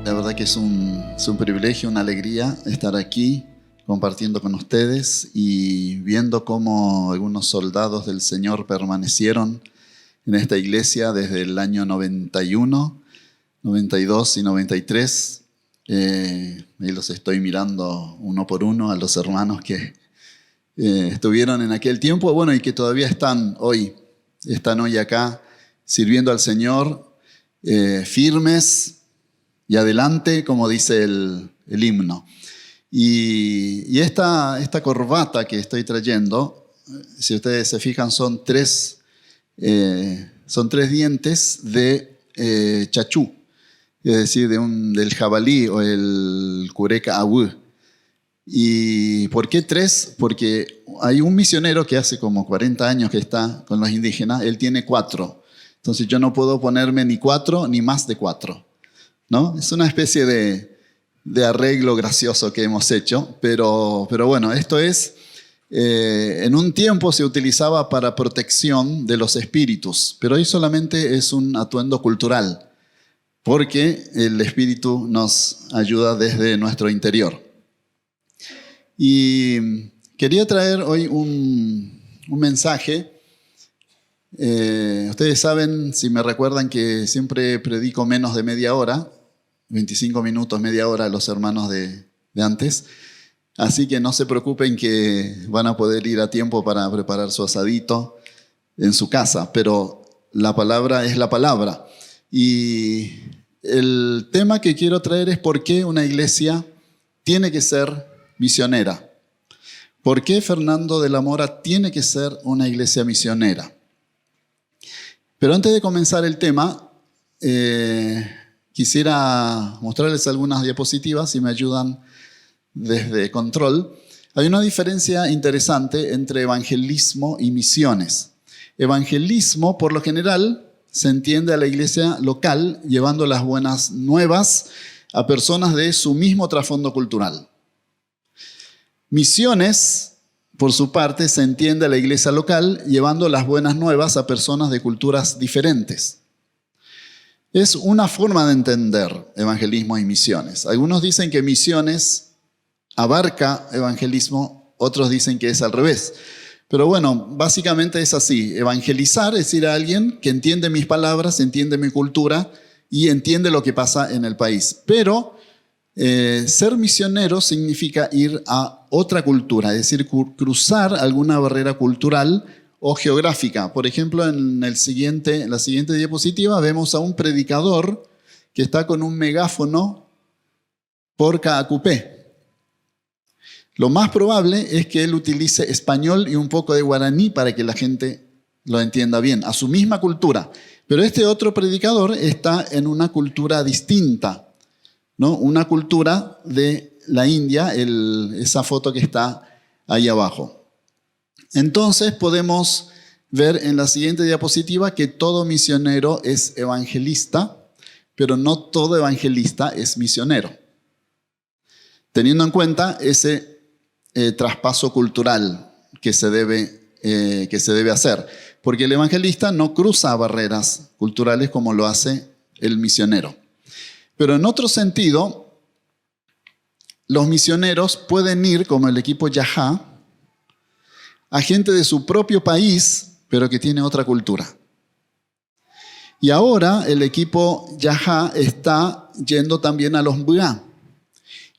La verdad que es un privilegio, una alegría estar aquí compartiendo con ustedes y viendo cómo algunos soldados del Señor permanecieron en esta iglesia desde el año 91, 92 y 93. Ahí los estoy mirando uno por uno a los hermanos que estuvieron en aquel tiempo, bueno, y que todavía están hoy acá sirviendo al Señor, firmes y adelante, como dice el himno. Y esta corbata que estoy trayendo, si ustedes se fijan, son tres dientes de chachú, es decir, del jabalí o el cureca abu. ¿Y por qué tres? Porque hay un misionero que hace como 40 años que está con los indígenas, él tiene 4. Entonces yo no puedo ponerme ni 4 ni más de 4, ¿no? Es una especie de arreglo gracioso que hemos hecho, pero bueno, esto es, en un tiempo se utilizaba para protección de los espíritus, pero hoy solamente es un atuendo cultural, porque el espíritu nos ayuda desde nuestro interior. Y quería traer hoy un mensaje. Ustedes saben, si me recuerdan, que siempre predico menos de media hora, 25 minutos, media hora a los hermanos de antes. Así que no se preocupen que van a poder ir a tiempo para preparar su asadito en su casa, pero la palabra es la palabra. Y el tema que quiero traer es por qué una iglesia tiene que ser misionera. ¿Por qué Fernando de la Mora tiene que ser una iglesia misionera? Pero antes de comenzar el tema, quisiera mostrarles algunas diapositivas, si me ayudan desde control. Hay una diferencia interesante entre evangelismo y misiones. Evangelismo, por lo general, se entiende a la iglesia local llevando las buenas nuevas a personas de su mismo trasfondo cultural. Misiones, por su parte, se entiende a la iglesia local llevando las buenas nuevas a personas de culturas diferentes. Es una forma de entender evangelismo y misiones. Algunos dicen que misiones abarca evangelismo, otros dicen que es al revés. Pero bueno, básicamente es así. Evangelizar es ir a alguien que entiende mis palabras, entiende mi cultura y entiende lo que pasa en el país. Pero ser misionero significa ir a otra cultura, es decir, cruzar alguna barrera cultural o geográfica. Por ejemplo, en la siguiente diapositiva vemos a un predicador que está con un megáfono por Caacupé. Lo más probable es que él utilice español y un poco de guaraní para que la gente lo entienda bien, a su misma cultura. Pero este otro predicador está en una cultura distinta, ¿no? Una cultura de la India, esa foto que está ahí abajo. Entonces podemos ver en la siguiente diapositiva que todo misionero es evangelista, pero no todo evangelista es misionero. Teniendo en cuenta ese traspaso cultural que se debe hacer, porque el evangelista no cruza barreras culturales como lo hace el misionero. Pero en otro sentido, los misioneros pueden ir, como el equipo Yahá, a gente de su propio país, pero que tiene otra cultura. Y ahora el equipo Yahá está yendo también a los Mbua.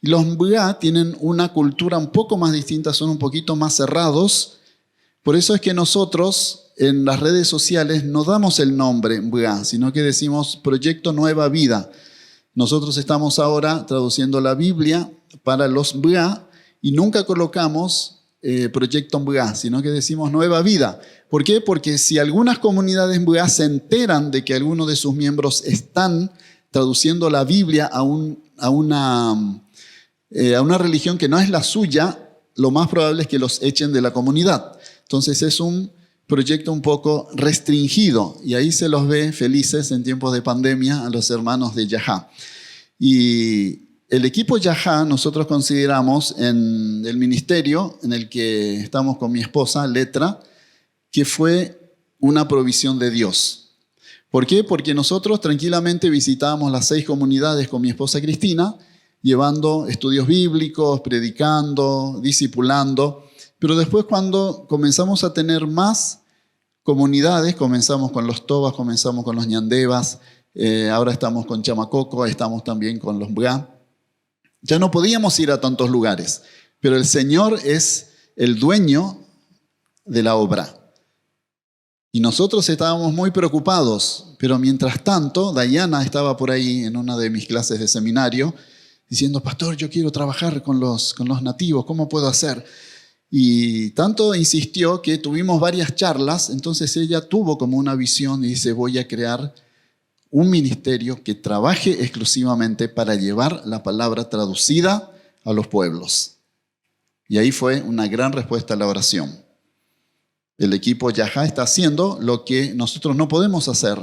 Y los Mbua tienen una cultura un poco más distinta, son un poquito más cerrados. Por eso es que nosotros en las redes sociales no damos el nombre Mbua, sino que decimos Proyecto Nueva Vida. Nosotros estamos ahora traduciendo la Biblia para los Mbua y nunca colocamos Proyecto Mbua, sino que decimos Nueva Vida. ¿Por qué? Porque si algunas comunidades Mbua se enteran de que algunos de sus miembros están traduciendo la Biblia a una religión que no es la suya, lo más probable es que los echen de la comunidad. Entonces es un proyecto un poco restringido y ahí se los ve felices en tiempos de pandemia a los hermanos de Yahá. Y el equipo Yahá nosotros consideramos en el ministerio en el que estamos con mi esposa, Letra, que fue una provisión de Dios. ¿Por qué? Porque nosotros tranquilamente visitábamos las 6 comunidades con mi esposa Cristina, llevando estudios bíblicos, predicando, discipulando. Pero después cuando comenzamos a tener más comunidades, comenzamos con los Tobas, comenzamos con los Ñandevas, ahora estamos con Chamacoco, estamos también con los Mga. Ya no podíamos ir a tantos lugares, pero el Señor es el dueño de la obra. Y nosotros estábamos muy preocupados, pero mientras tanto, Dayana estaba por ahí en una de mis clases de seminario, diciendo, pastor, yo quiero trabajar con los nativos, ¿cómo puedo hacer? Y tanto insistió que tuvimos varias charlas, entonces ella tuvo como una visión y dice, voy a crear un ministerio que trabaje exclusivamente para llevar la palabra traducida a los pueblos. Y ahí fue una gran respuesta a la oración. El equipo Yahá está haciendo lo que nosotros no podemos hacer.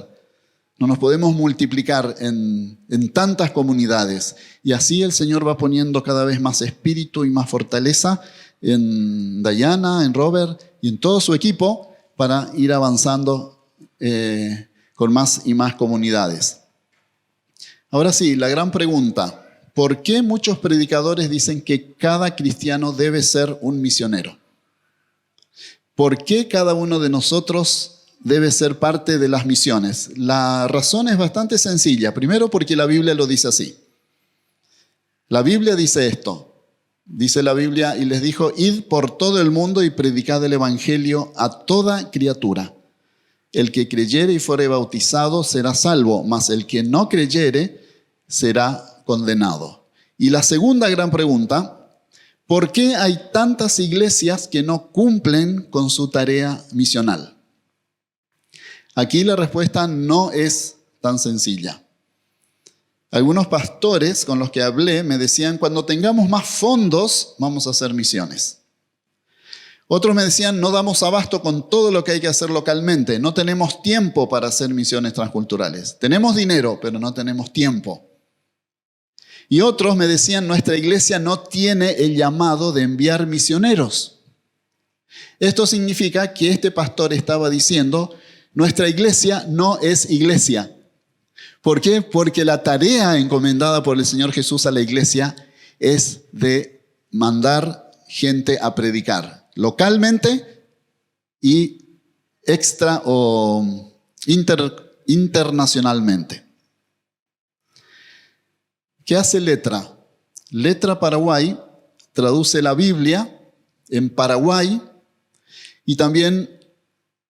No nos podemos multiplicar en tantas comunidades. Y así el Señor va poniendo cada vez más espíritu y más fortaleza en Dayana, en Robert y en todo su equipo para ir avanzando con más y más comunidades. Ahora sí, la gran pregunta. ¿Por qué muchos predicadores dicen que cada cristiano debe ser un misionero? ¿Por qué cada uno de nosotros debe ser parte de las misiones? La razón es bastante sencilla. Primero, porque la Biblia lo dice así. La Biblia dice esto. Dice la Biblia, y les dijo, id por todo el mundo y predicad el evangelio a toda criatura. El que creyere y fuere bautizado será salvo, mas el que no creyere será condenado. Y la segunda gran pregunta, ¿por qué hay tantas iglesias que no cumplen con su tarea misional? Aquí la respuesta no es tan sencilla. Algunos pastores con los que hablé me decían, cuando tengamos más fondos, vamos a hacer misiones. Otros me decían, no damos abasto con todo lo que hay que hacer localmente. No tenemos tiempo para hacer misiones transculturales. Tenemos dinero, pero no tenemos tiempo. Y otros me decían, nuestra iglesia no tiene el llamado de enviar misioneros. Esto significa que este pastor estaba diciendo, nuestra iglesia no es iglesia. ¿Por qué? Porque la tarea encomendada por el Señor Jesús a la iglesia es de mandar gente a predicar localmente y extra o internacionalmente. ¿Qué hace Letra? Letra Paraguay traduce la Biblia en Paraguay y también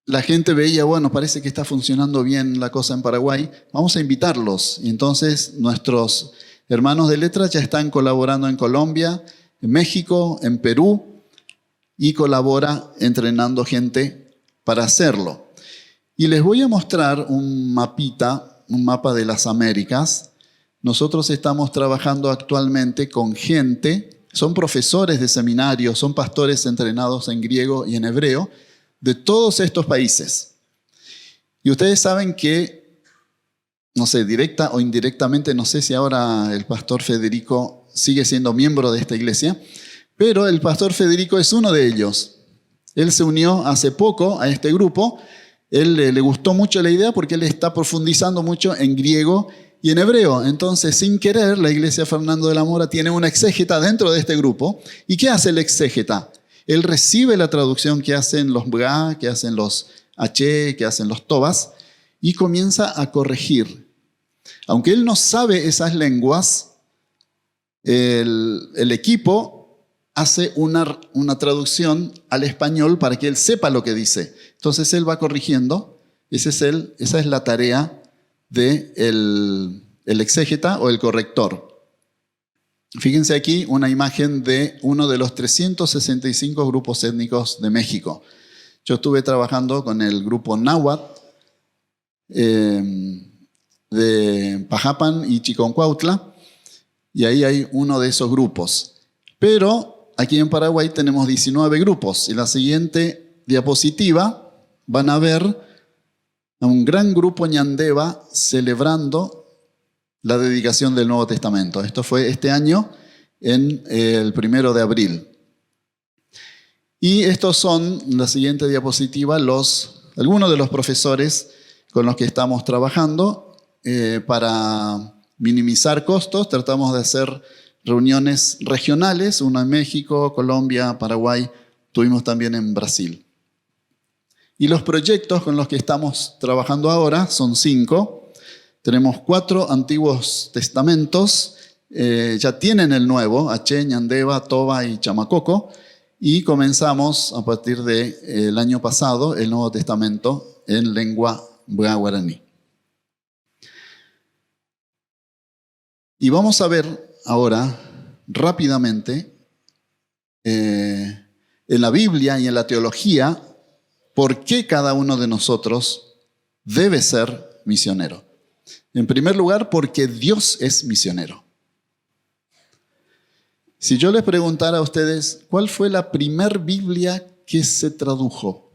la gente veía, bueno, parece que está funcionando bien la cosa en Paraguay, vamos a invitarlos. Y entonces nuestros hermanos de Letra ya están colaborando en Colombia, en México, en Perú y colabora entrenando gente para hacerlo. Y les voy a mostrar un mapa de las Américas. Nosotros estamos trabajando actualmente con gente, son profesores de seminarios, son pastores entrenados en griego y en hebreo, de todos estos países. Y ustedes saben que, no sé, directa o indirectamente, no sé si ahora el pastor Federico sigue siendo miembro de esta iglesia, pero el pastor Federico es uno de ellos. Él se unió hace poco a este grupo, él le gustó mucho la idea porque él está profundizando mucho en griego y en hebreo. Entonces, sin querer, la iglesia Fernando de la Mora tiene un exégeta dentro de este grupo. ¿Y qué hace el exégeta? Él recibe la traducción que hacen los Mga, que hacen los H, que hacen los Tobas, y comienza a corregir. Aunque él no sabe esas lenguas, el equipo hace una traducción al español para que él sepa lo que dice. Entonces él va corrigiendo. Esa es la tarea del exégeta o el corrector. Fíjense aquí una imagen de uno de los 365 grupos étnicos de México. Yo estuve trabajando con el grupo Náhuatl de Pajapan y Chiconcuautla, y ahí hay uno de esos grupos. Pero aquí en Paraguay tenemos 19 grupos, y la siguiente diapositiva van a ver a un gran grupo ñandeva celebrando la dedicación del Nuevo Testamento. Esto fue este año, en el 1 de abril. Y estos son, la siguiente diapositiva, algunos de los profesores con los que estamos trabajando. Para minimizar costos, tratamos de hacer reuniones regionales, una en México, Colombia, Paraguay, tuvimos también en Brasil. Y los proyectos con los que estamos trabajando ahora son 5. Tenemos 4 antiguos testamentos, ya tienen el nuevo, Aché, Ñandeva, Toba y Chamacoco, y comenzamos a partir del año pasado el Nuevo Testamento en lengua guaraní. Y vamos a ver ahora rápidamente en la Biblia y en la teología por qué cada uno de nosotros debe ser misionero. En primer lugar, porque Dios es misionero. Si yo les preguntara a ustedes, ¿cuál fue la primer Biblia que se tradujo?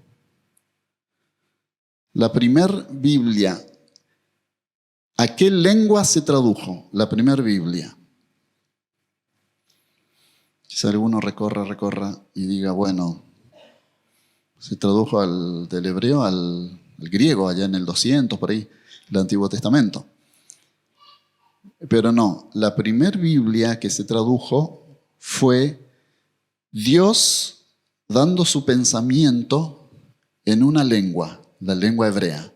La primer Biblia. ¿A qué lengua se tradujo la primer Biblia? Quizá alguno recorra y diga, bueno, se tradujo del hebreo al griego, allá en el 200, por ahí, el Antiguo Testamento. Pero no, la primer Biblia que se tradujo fue Dios dando su pensamiento en una lengua, la lengua hebrea.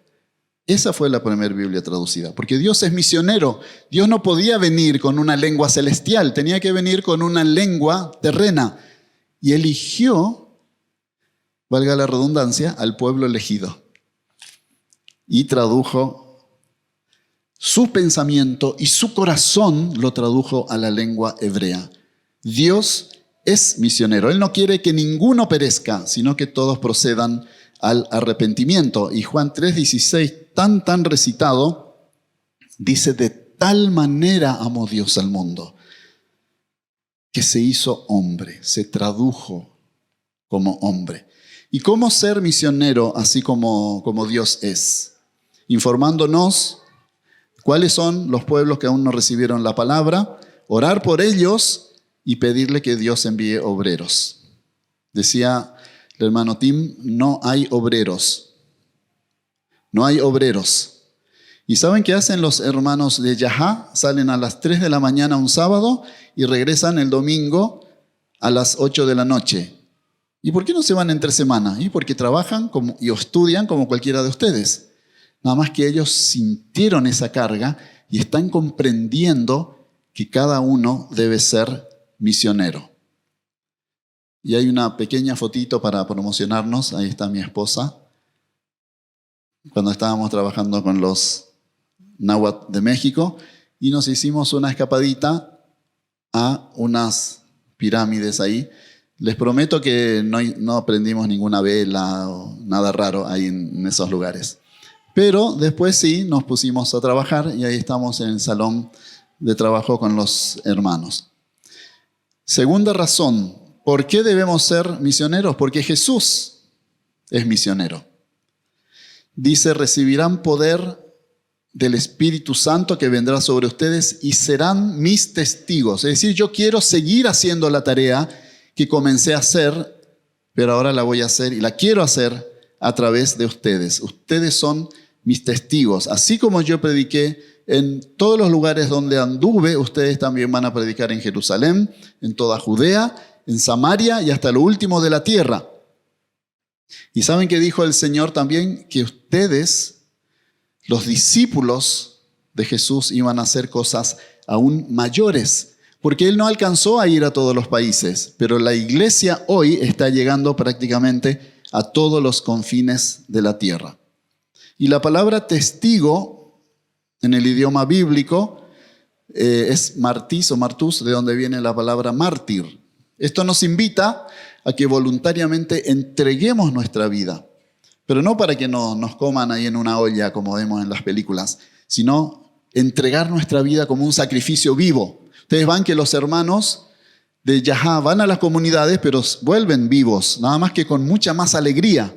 Esa fue la primera Biblia traducida, porque Dios es misionero. Dios no podía venir con una lengua celestial, tenía que venir con una lengua terrena. Y eligió, valga la redundancia, al pueblo elegido. Y tradujo su pensamiento y su corazón lo tradujo a la lengua hebrea. Dios es misionero. Él no quiere que ninguno perezca, sino que todos procedan al arrepentimiento. Y Juan 3:16, tan recitado, dice: de tal manera amó Dios al mundo, que se hizo hombre, se tradujo como hombre. ¿Y cómo ser misionero así como Dios es? Informándonos cuáles son los pueblos que aún no recibieron la palabra, orar por ellos y pedirle que Dios envíe obreros. Decía el hermano Tim, no hay obreros. No hay obreros. ¿Y saben qué hacen los hermanos de Yahá? Salen a las 3 de la mañana un sábado y regresan el domingo a las 8 de la noche. ¿Y por qué no se van entre semana? Y porque trabajan y estudian como cualquiera de ustedes. Nada más que ellos sintieron esa carga y están comprendiendo que cada uno debe ser misionero. Y hay una pequeña fotito para promocionarnos. Ahí está mi esposa. Cuando estábamos trabajando con los náhuatl de México y nos hicimos una escapadita a unas pirámides ahí. Les prometo que no aprendimos ninguna vela o nada raro ahí en esos lugares. Pero después sí nos pusimos a trabajar y ahí estamos en el salón de trabajo con los hermanos. Segunda razón, ¿por qué debemos ser misioneros? Porque Jesús es misionero. Dice, recibirán poder del Espíritu Santo que vendrá sobre ustedes y serán mis testigos. Es decir, yo quiero seguir haciendo la tarea que comencé a hacer, pero ahora la voy a hacer y la quiero hacer a través de ustedes. Ustedes son mis testigos. Así como yo prediqué en todos los lugares donde anduve, ustedes también van a predicar en Jerusalén, en toda Judea, en Samaria y hasta lo último de la tierra. ¿Y saben qué dijo el Señor también? Que ustedes, los discípulos de Jesús, iban a hacer cosas aún mayores. Porque Él no alcanzó a ir a todos los países, pero la iglesia hoy está llegando prácticamente a todos los confines de la tierra. Y la palabra testigo en el idioma bíblico es martis o martus, de donde viene la palabra mártir. Esto nos invita a que voluntariamente entreguemos nuestra vida, pero no para que nos coman ahí en una olla como vemos en las películas, sino entregar nuestra vida como un sacrificio vivo. Ustedes van que los hermanos de Yahá van a las comunidades, pero vuelven vivos, nada más que con mucha más alegría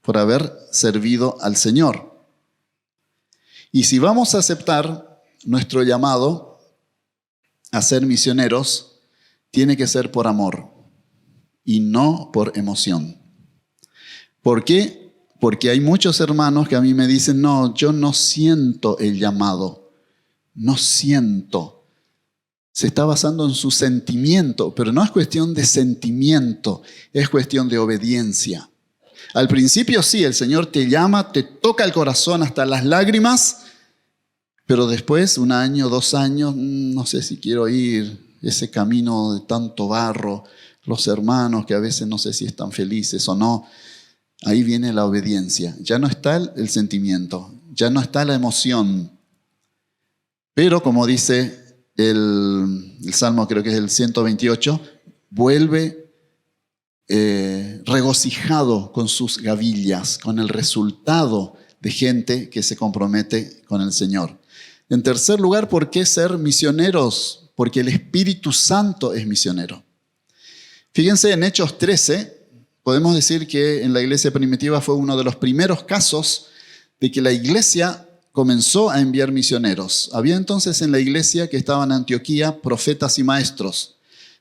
por haber servido al Señor. Y si vamos a aceptar nuestro llamado a ser misioneros, tiene que ser por amor y no por emoción. ¿Por qué? Porque hay muchos hermanos que a mí me dicen, no, yo no siento el llamado, no siento. Se está basando en su sentimiento, pero no es cuestión de sentimiento, es cuestión de obediencia. Al principio sí, el Señor te llama, te toca el corazón hasta las lágrimas, pero después, 1 año, 2 años, no sé si quiero ir ese camino de tanto barro, los hermanos que a veces no sé si están felices o no. Ahí viene la obediencia. Ya no está el sentimiento, ya no está la emoción. Pero como dice el Salmo, creo que es el 128, vuelve regocijado con sus gavillas, con el resultado de gente que se compromete con el Señor. En tercer lugar, ¿por qué ser misioneros? Porque el Espíritu Santo es misionero. Fíjense, en Hechos 13, podemos decir que en la iglesia primitiva fue uno de los primeros casos de que la iglesia comenzó a enviar misioneros. Había entonces en la iglesia que estaban en Antioquía profetas y maestros.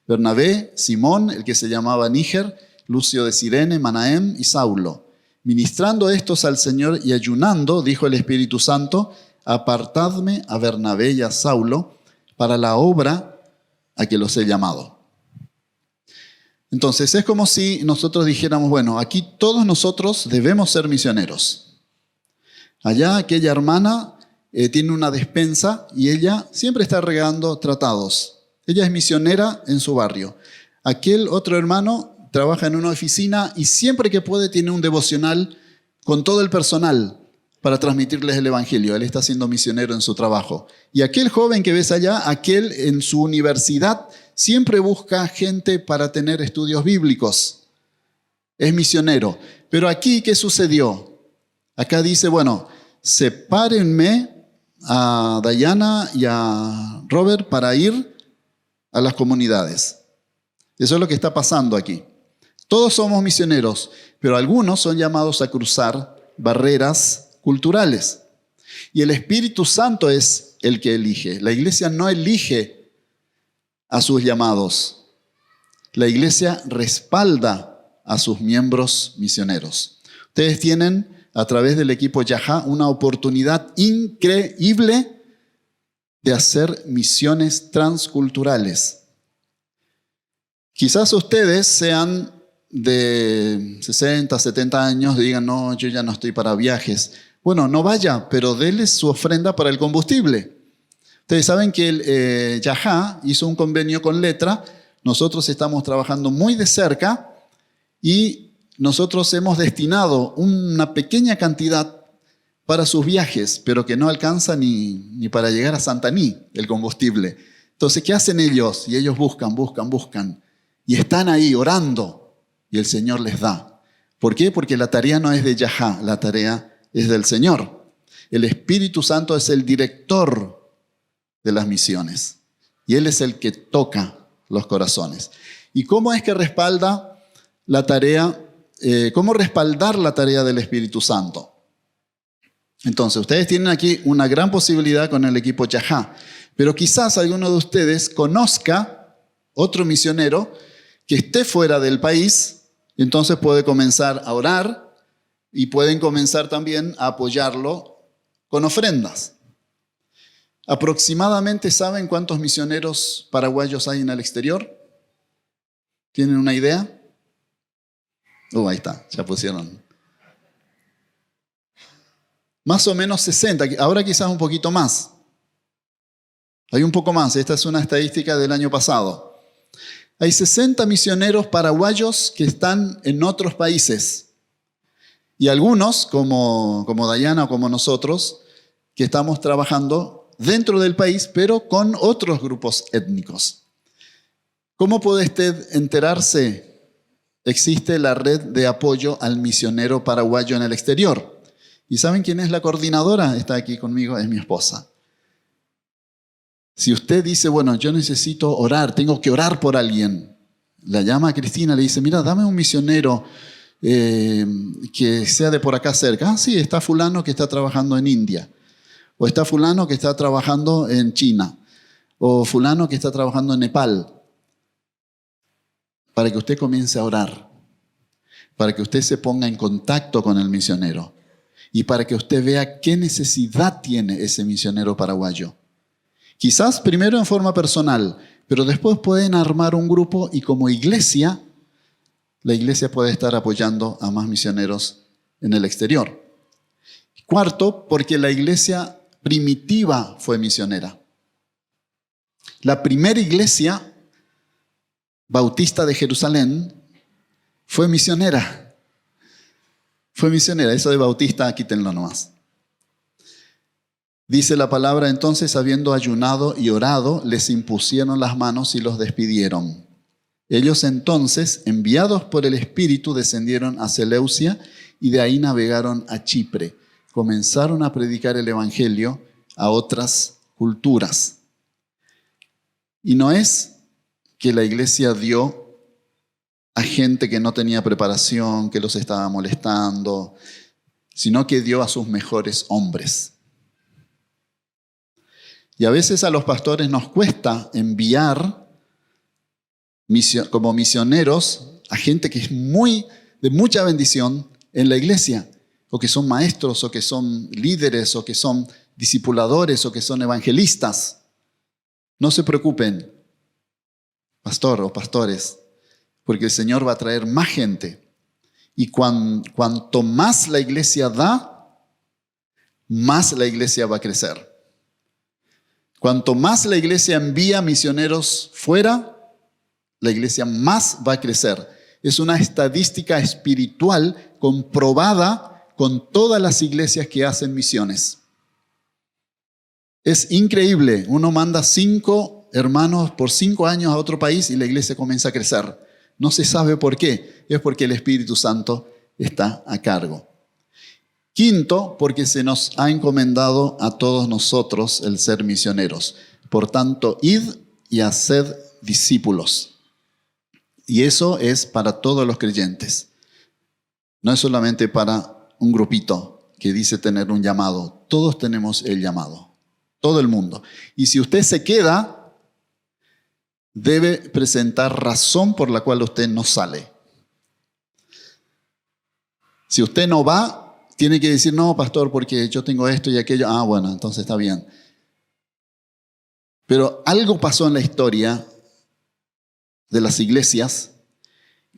Bernabé, Simón, el que se llamaba Níger, Lucio de Cirene, Manahem y Saulo. Ministrando estos al Señor y ayunando, dijo el Espíritu Santo, apartadme a Bernabé y a Saulo para la obra a que los he llamado. Entonces es como si nosotros dijéramos, bueno, aquí todos nosotros debemos ser misioneros. Allá aquella hermana tiene una despensa y ella siempre está regando tratados. Ella es misionera en su barrio. Aquel otro hermano trabaja en una oficina y siempre que puede tiene un devocional con todo el personal para transmitirles el evangelio. Él está siendo misionero en su trabajo. Y aquel joven que ves allá, aquel en su universidad, siempre busca gente para tener estudios bíblicos. Es misionero. Pero aquí, ¿qué sucedió? Acá dice, bueno, sepárenme a Dayana y a Robert para ir a las comunidades. Eso es lo que está pasando aquí. Todos somos misioneros, pero algunos son llamados a cruzar barreras culturales. Y el Espíritu Santo es el que elige. La iglesia no elige a sus llamados. La iglesia respalda a sus miembros misioneros. Ustedes tienen, a través del equipo Yahá, una oportunidad increíble de hacer misiones transculturales. Quizás ustedes sean de 60, 70 años y digan, no, yo ya no estoy para viajes. Bueno, no vaya, pero déles su ofrenda para el combustible. Ustedes saben que el Yahá hizo un convenio con Letra. Nosotros estamos trabajando muy de cerca y nosotros hemos destinado una pequeña cantidad para sus viajes, pero que no alcanza ni para llegar a Santaní el combustible. Entonces, ¿qué hacen ellos? Y ellos buscan. Y están ahí orando y el Señor les da. ¿Por qué? Porque la tarea no es de Yahá, la tarea es del Señor. El Espíritu Santo es el director de las misiones y Él es el que toca los corazones. ¿Y cómo es que respalda la tarea? ¿Cómo respaldar la tarea del Espíritu Santo? Entonces, ustedes tienen aquí una gran posibilidad con el equipo Yahá, pero quizás alguno de ustedes conozca otro misionero que esté fuera del país, y entonces puede comenzar a orar y pueden comenzar también a apoyarlo con ofrendas. Aproximadamente, ¿saben cuántos misioneros paraguayos hay en el exterior? ¿Tienen una idea? Ahí está, ya pusieron. Más o menos 60, ahora quizás un poquito más. Hay un poco más, esta es una estadística del año pasado. Hay 60 misioneros paraguayos que están en otros países. Y algunos, como Dayana o como nosotros, que estamos trabajando dentro del país, pero con otros grupos étnicos. ¿Cómo puede usted enterarse? Existe la red de apoyo al misionero paraguayo en el exterior. ¿Y saben quién es la coordinadora? Está aquí conmigo, es mi esposa. Si usted dice, bueno, yo necesito orar, tengo que orar por alguien, la llama a Cristina, le dice, mira, dame un misionero que sea de por acá cerca. Ah, sí, está fulano que está trabajando en India, o está fulano que está trabajando en China, o fulano que está trabajando en Nepal, para que usted comience a orar. para que usted se ponga en contacto con el misionero y para que usted vea qué necesidad tiene ese misionero paraguayo. Quizás primero en forma personal, pero después pueden armar un grupo y como iglesia, la iglesia puede estar apoyando a más misioneros en el exterior. Cuarto, porque la iglesia primitiva fue misionera. La primera iglesia bautista de Jerusalén fue misionera. Fue misionera. Eso de bautista, quítenlo nomás. Dice la palabra, entonces, habiendo ayunado y orado, les impusieron las manos y los despidieron. Ellos entonces, enviados por el Espíritu, descendieron a Seleucia y de ahí navegaron a Chipre. Comenzaron a predicar el Evangelio a otras culturas. Y no es que la iglesia dio a gente que no tenía preparación, que los estaba molestando, sino que dio a sus mejores hombres. Y a veces a los pastores nos cuesta enviar como misioneros a gente que es de mucha bendición en la iglesia, o que son maestros, o que son líderes, o que son discipuladores, o que son evangelistas. No se preocupen, pastor o pastores, porque el Señor va a traer más gente. Y cuanto más la iglesia da, más la iglesia va a crecer. Cuanto más la iglesia envía misioneros fuera, la iglesia más va a crecer. Es una estadística espiritual comprobada con todas las iglesias que hacen misiones. Es increíble. Uno manda 5 hermanos por 5 años a otro país y la iglesia comienza a crecer. No se sabe por qué. Es porque el Espíritu Santo está a cargo. Quinto, porque se nos ha encomendado a todos nosotros el ser misioneros. Por tanto, id y haced discípulos. Y eso es para todos los creyentes. No es solamente para un grupito que dice tener un llamado. Todos tenemos el llamado. Todo el mundo. Y si usted se queda, debe presentar razón por la cual usted no sale. Si usted no va, tiene que decir, no, pastor, porque yo tengo esto y aquello. Ah, bueno, entonces está bien. Pero algo pasó en la historia de las iglesias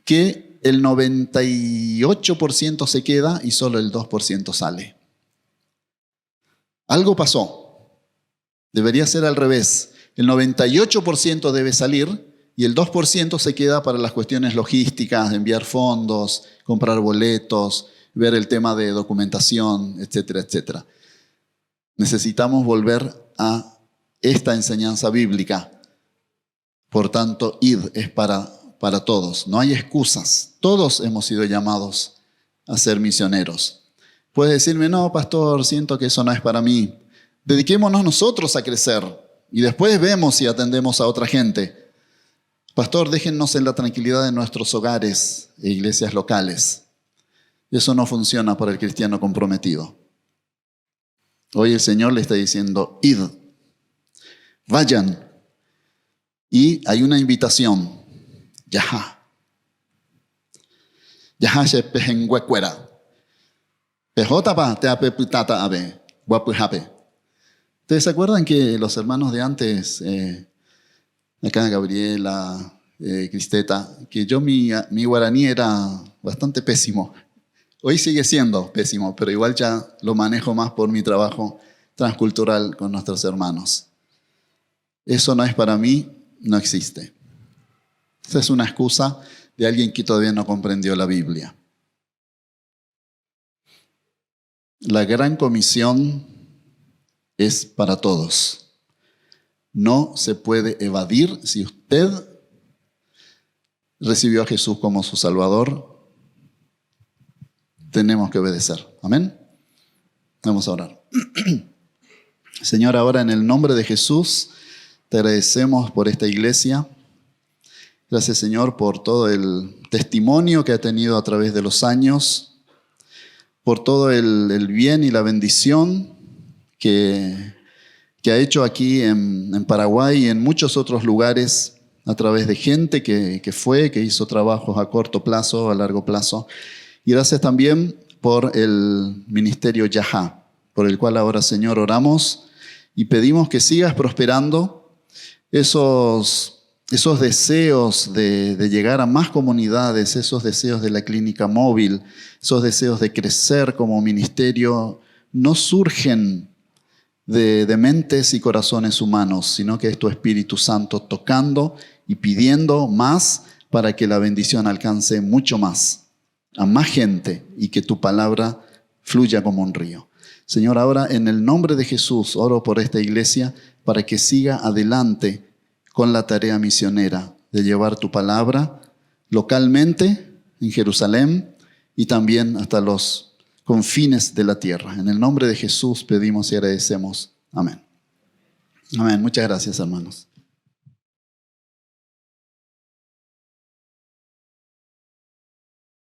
que el 98% se queda y solo el 2% sale. Algo pasó. Debería ser al revés. El 98% debe salir y el 2% se queda para las cuestiones logísticas, de enviar fondos, comprar boletos, ver el tema de documentación, etcétera, etcétera. Necesitamos volver a esta enseñanza bíblica. Por tanto, id es para todos. No hay excusas. Todos hemos sido llamados a ser misioneros. Puedes decirme, no, pastor, siento que eso no es para mí. Dediquémonos nosotros a crecer y después vemos si atendemos a otra gente. Pastor, déjennos en la tranquilidad de nuestros hogares e iglesias locales. Eso no funciona para el cristiano comprometido. Hoy el Señor le está diciendo, id, vayan. Y hay una invitación. Yaha. Yaha se pejenguecuera. Pejotapa te apeputata abe. Guapujape. ¿Ustedes se acuerdan que los hermanos de antes, acá Gabriela, Cristeta, que yo mi guaraní era bastante pésimo? Hoy sigue siendo pésimo, pero igual ya lo manejo más por mi trabajo transcultural con nuestros hermanos. Eso no es para mí, no existe. Esa es una excusa de alguien que todavía no comprendió la Biblia. La gran comisión es para todos. No se puede evadir. Si usted recibió a Jesús como su Salvador, tenemos que obedecer. Amén. Vamos a orar. Señor, ahora en el nombre de Jesús, te agradecemos por esta iglesia. Gracias, Señor, por todo el testimonio que ha tenido a través de los años, por todo el bien y la bendición que ha hecho aquí en Paraguay y en muchos otros lugares a través de gente que hizo trabajos a corto plazo, a largo plazo. Y gracias también por el ministerio Yahá, por el cual ahora, Señor, oramos y pedimos que sigas prosperando esos deseos de llegar a más comunidades, esos deseos de la clínica móvil, esos deseos de crecer como ministerio, no surgen de mentes y corazones humanos, sino que es tu Espíritu Santo tocando y pidiendo más para que la bendición alcance mucho más, a más gente, y que tu palabra fluya como un río. Señor, ahora en el nombre de Jesús oro por esta iglesia para que siga adelante con la tarea misionera de llevar tu palabra localmente en Jerusalén y también hasta los confines de la tierra. En el nombre de Jesús pedimos y agradecemos. Amén. Amén. Muchas gracias, hermanos.